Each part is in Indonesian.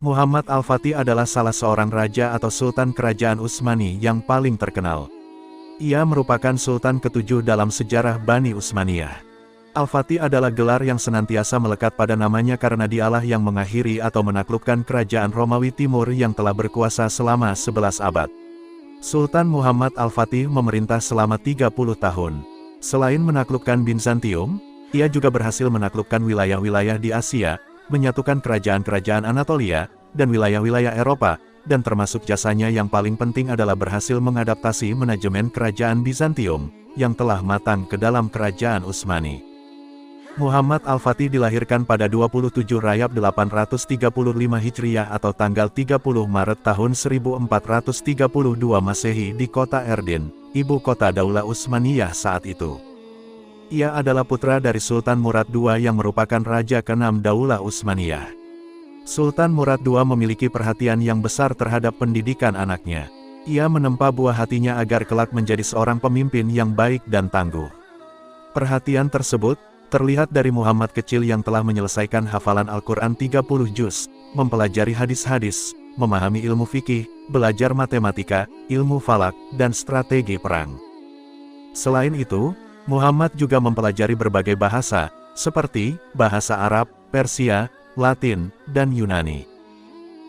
Muhammad Al-Fatih adalah salah seorang raja atau sultan kerajaan Utsmani yang paling terkenal. Ia merupakan sultan ketujuh dalam sejarah Bani Utsmaniyah. Al-Fatih adalah gelar yang senantiasa melekat pada namanya karena dialah yang mengakhiri atau menaklukkan kerajaan Romawi Timur yang telah berkuasa selama 11 abad. Sultan Muhammad Al-Fatih memerintah selama 30 tahun. Selain menaklukkan Bizantium, ia juga berhasil menaklukkan wilayah-wilayah di Asia, menyatukan kerajaan-kerajaan Anatolia, dan wilayah-wilayah Eropa, dan termasuk jasanya yang paling penting adalah berhasil mengadaptasi manajemen kerajaan Bizantium, yang telah matang ke dalam kerajaan Utsmani. Muhammad Al-Fatih dilahirkan pada 27 Rajab 835 Hijriah atau tanggal 30 Maret tahun 1432 Masehi di kota Erdin, ibu kota Daulah Utsmaniyah saat itu. Ia adalah putra dari Sultan Murad II yang merupakan raja ke-6 Daulah Utsmaniyah. Sultan Murad II memiliki perhatian yang besar terhadap pendidikan anaknya. Ia menempa buah hatinya agar kelak menjadi seorang pemimpin yang baik dan tangguh. Perhatian tersebut terlihat dari Muhammad kecil yang telah menyelesaikan hafalan Al-Quran 30 juz, mempelajari hadis-hadis, memahami ilmu fikih, belajar matematika, ilmu falak, dan strategi perang. Selain itu, Muhammad juga mempelajari berbagai bahasa, seperti bahasa Arab, Persia, Latin, dan Yunani.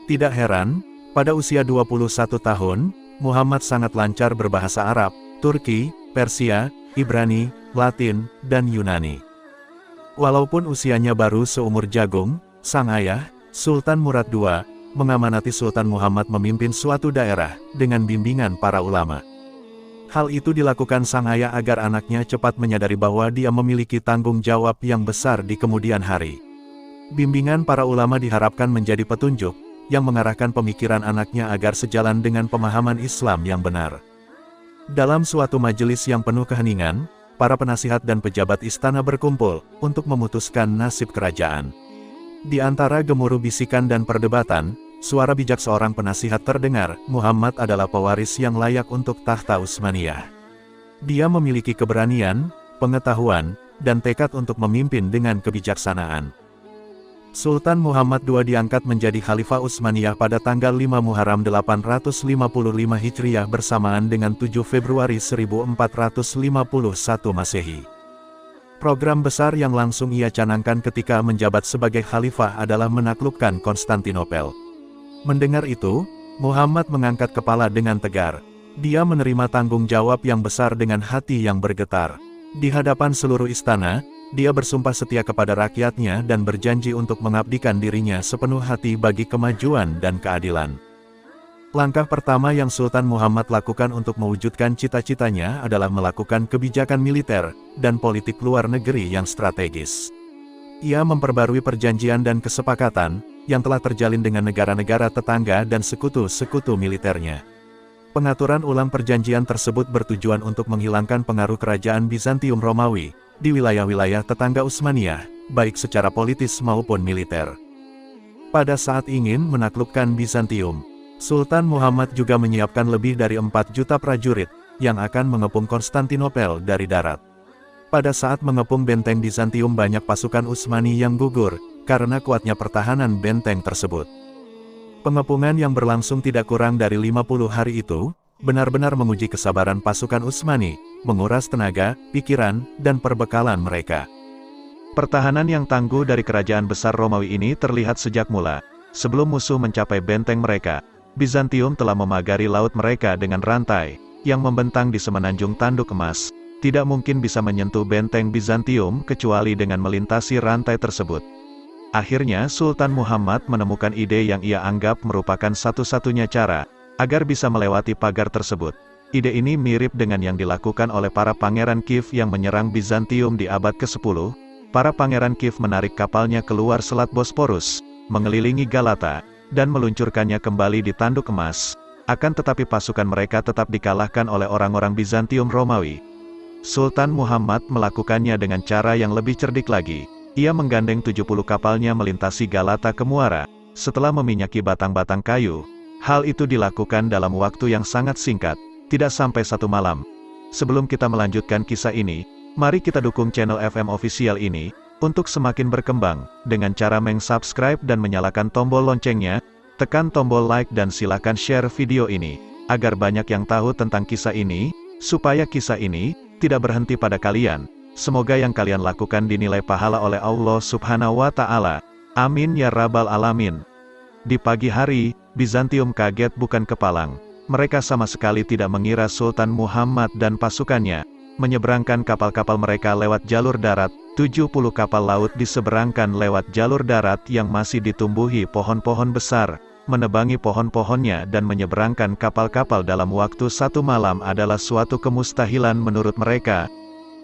Tidak heran, pada usia 21 tahun, Muhammad sangat lancar berbahasa Arab, Turki, Persia, Ibrani, Latin, dan Yunani. Walaupun usianya baru seumur jagung, sang ayah, Sultan Murad II, mengamanati Sultan Muhammad memimpin suatu daerah dengan bimbingan para ulama. Hal itu dilakukan sang ayah agar anaknya cepat menyadari bahwa dia memiliki tanggung jawab yang besar di kemudian hari. Bimbingan para ulama diharapkan menjadi petunjuk yang mengarahkan pemikiran anaknya agar sejalan dengan pemahaman Islam yang benar. Dalam suatu majelis yang penuh keheningan, para penasihat dan pejabat istana berkumpul untuk memutuskan nasib kerajaan. Di antara gemuruh bisikan dan perdebatan, suara bijak seorang penasihat terdengar, Muhammad adalah pewaris yang layak untuk tahta Utsmaniyah. Dia memiliki keberanian, pengetahuan, dan tekad untuk memimpin dengan kebijaksanaan. Sultan Muhammad II diangkat menjadi Khalifah Utsmaniyah pada tanggal 5 Muharram 855 Hijriah bersamaan dengan 7 Februari 1451 Masehi. Program besar yang langsung ia canangkan ketika menjabat sebagai Khalifah adalah menaklukkan Konstantinopel. Mendengar itu, Muhammad mengangkat kepala dengan tegar. Dia menerima tanggung jawab yang besar dengan hati yang bergetar. Di hadapan seluruh istana, dia bersumpah setia kepada rakyatnya dan berjanji untuk mengabdikan dirinya sepenuh hati bagi kemajuan dan keadilan. Langkah pertama yang Sultan Muhammad lakukan untuk mewujudkan cita-citanya adalah melakukan kebijakan militer dan politik luar negeri yang strategis. Ia memperbarui perjanjian dan kesepakatan yang telah terjalin dengan negara-negara tetangga dan sekutu-sekutu militernya. Pengaturan ulang perjanjian tersebut bertujuan untuk menghilangkan pengaruh kerajaan Bizantium Romawi di wilayah-wilayah tetangga Utsmaniyah, baik secara politis maupun militer. Pada saat ingin menaklukkan Bizantium, Sultan Muhammad juga menyiapkan lebih dari 4 juta prajurit yang akan mengepung Konstantinopel dari darat. Pada saat mengepung benteng Bizantium, banyak pasukan Utsmani yang gugur karena kuatnya pertahanan benteng tersebut. Pengepungan yang berlangsung tidak kurang dari 50 hari itu benar-benar menguji kesabaran pasukan Utsmani, menguras tenaga, pikiran, dan perbekalan mereka. Pertahanan yang tangguh dari kerajaan besar Romawi ini terlihat sejak mula. Sebelum musuh mencapai benteng mereka, Bizantium telah memagari laut mereka dengan rantai yang membentang di semenanjung tanduk emas. Tidak mungkin bisa menyentuh benteng Bizantium kecuali dengan melintasi rantai tersebut. Akhirnya Sultan Muhammad menemukan ide yang ia anggap merupakan satu-satunya cara agar bisa melewati pagar tersebut. Ide ini mirip dengan yang dilakukan oleh para pangeran Kiev yang menyerang Bizantium di abad ke-10. Para pangeran Kiev menarik kapalnya keluar Selat Bosporus, mengelilingi Galata, dan meluncurkannya kembali di tanduk emas. Akan tetapi pasukan mereka tetap dikalahkan oleh orang-orang Bizantium Romawi. Sultan Muhammad melakukannya dengan cara yang lebih cerdik lagi. Ia menggandeng 70 kapalnya melintasi Galata ke Muara. Setelah meminyaki batang-batang kayu, hal itu dilakukan dalam waktu yang sangat singkat, tidak sampai 1 malam. Sebelum kita melanjutkan kisah ini, mari kita dukung channel FM Official ini, untuk semakin berkembang, dengan cara meng-subscribe dan menyalakan tombol loncengnya. Tekan tombol like dan silakan share video ini, agar banyak yang tahu tentang kisah ini, supaya kisah ini tidak berhenti pada kalian. Semoga yang kalian lakukan dinilai pahala oleh Allah Subhanahu wa Ta'ala. Amin ya Rabbal Alamin. Di pagi hari, Bizantium kaget bukan kepalang. Mereka sama sekali tidak mengira Sultan Muhammad dan pasukannya menyeberangkan kapal-kapal mereka lewat jalur darat. 70 kapal laut diseberangkan lewat jalur darat yang masih ditumbuhi pohon-pohon besar. Menebangi pohon-pohonnya dan menyeberangkan kapal-kapal dalam waktu 1 malam adalah suatu kemustahilan menurut mereka.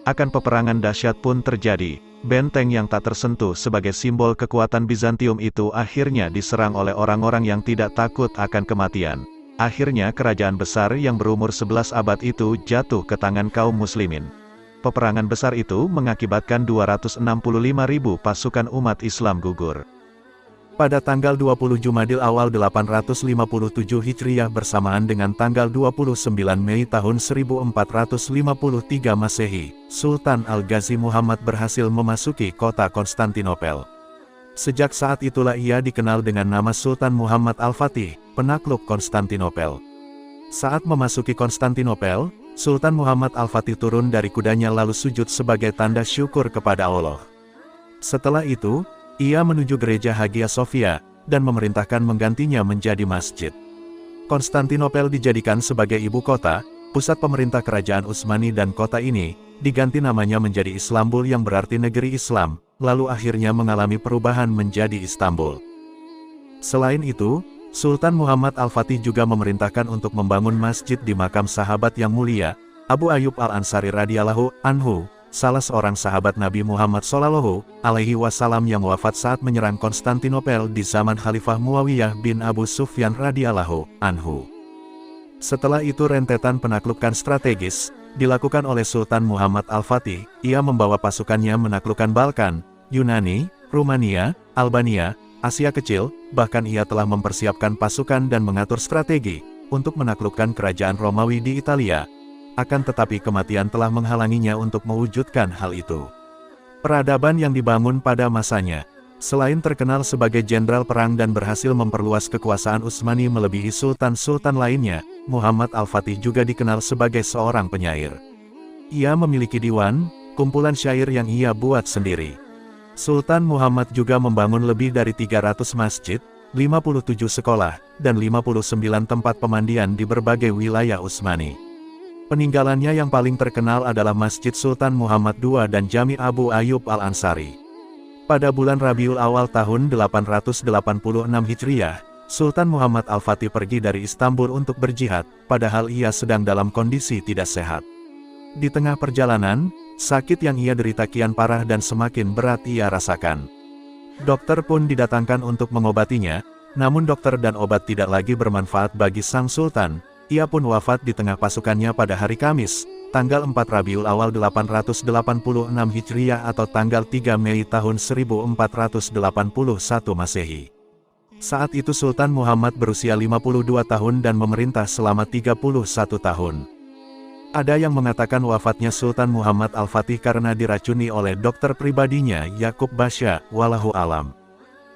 Akan peperangan dahsyat pun terjadi. Benteng yang tak tersentuh sebagai simbol kekuatan Bizantium itu akhirnya diserang oleh orang-orang yang tidak takut akan kematian. Akhirnya kerajaan besar yang berumur 11 abad itu jatuh ke tangan kaum muslimin. Peperangan besar itu mengakibatkan 265.000 pasukan umat Islam gugur. Pada tanggal 20 Jumadil awal 857 Hijriah bersamaan dengan tanggal 29 Mei tahun 1453 Masehi, Sultan Al-Ghazi Muhammad berhasil memasuki kota Konstantinopel. Sejak saat itulah ia dikenal dengan nama Sultan Muhammad Al-Fatih, penakluk Konstantinopel. Saat memasuki Konstantinopel, Sultan Muhammad Al-Fatih turun dari kudanya lalu sujud sebagai tanda syukur kepada Allah. Setelah itu, ia menuju gereja Hagia Sophia, dan memerintahkan menggantinya menjadi masjid. Konstantinopel dijadikan sebagai ibu kota, pusat pemerintah kerajaan Utsmani dan kota ini, diganti namanya menjadi Istanbul yang berarti negeri Islam, lalu akhirnya mengalami perubahan menjadi Istanbul. Selain itu, Sultan Muhammad Al-Fatih juga memerintahkan untuk membangun masjid di makam sahabat yang mulia, Abu Ayyub Al-Ansari radhiyallahu anhu, salah seorang sahabat Nabi Muhammad Shallallahu alaihi wasallam yang wafat saat menyerang Konstantinopel di zaman Khalifah Muawiyah bin Abu Sufyan radhiyallahu anhu. Setelah itu rentetan penaklukan strategis dilakukan oleh Sultan Muhammad Al-Fatih. Ia membawa pasukannya menaklukkan Balkan, Yunani, Rumania, Albania, Asia Kecil, bahkan ia telah mempersiapkan pasukan dan mengatur strategi untuk menaklukkan kerajaan Romawi di Italia. Akan tetapi kematian telah menghalanginya untuk mewujudkan hal itu. Peradaban yang dibangun pada masanya, selain terkenal sebagai jenderal perang dan berhasil memperluas kekuasaan Utsmani melebihi sultan-sultan lainnya, Muhammad Al-Fatih juga dikenal sebagai seorang penyair. Ia memiliki diwan, kumpulan syair yang ia buat sendiri. Sultan Muhammad juga membangun lebih dari 300 masjid, 57 sekolah, dan 59 tempat pemandian di berbagai wilayah Utsmani. Peninggalannya yang paling terkenal adalah Masjid Sultan Muhammad II dan Jami Abu Ayyub Al-Ansari. Pada bulan Rabiul Awal tahun 886 Hijriah, Sultan Muhammad Al-Fatih pergi dari Istanbul untuk berjihad, padahal ia sedang dalam kondisi tidak sehat. Di tengah perjalanan, sakit yang ia derita kian parah dan semakin berat ia rasakan. Dokter pun didatangkan untuk mengobatinya, namun dokter dan obat tidak lagi bermanfaat bagi sang sultan. Ia pun wafat di tengah pasukannya pada hari Kamis, tanggal 4 Rabiul Awal 886 Hijriah atau tanggal 3 Mei tahun 1481 Masehi. Saat itu Sultan Muhammad berusia 52 tahun dan memerintah selama 31 tahun. Ada yang mengatakan wafatnya Sultan Muhammad Al-Fatih karena diracuni oleh dokter pribadinya Yakub Basya, wallahu alam.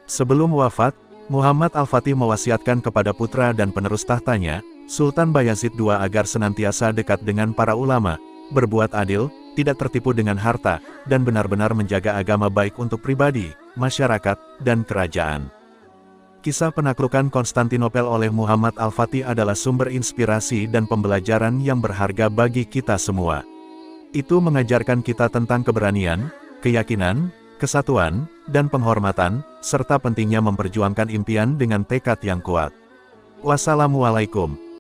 Sebelum wafat, Muhammad Al-Fatih mewasiatkan kepada putra dan penerus tahtanya, Sultan Bayazid II agar senantiasa dekat dengan para ulama, berbuat adil, tidak tertipu dengan harta, dan benar-benar menjaga agama baik untuk pribadi, masyarakat, dan kerajaan. Kisah penaklukan Konstantinopel oleh Muhammad Al-Fatih adalah sumber inspirasi dan pembelajaran yang berharga bagi kita semua. Itu mengajarkan kita tentang keberanian, keyakinan, kesatuan, dan penghormatan, serta pentingnya memperjuangkan impian dengan tekad yang kuat. Wassalamualaikum.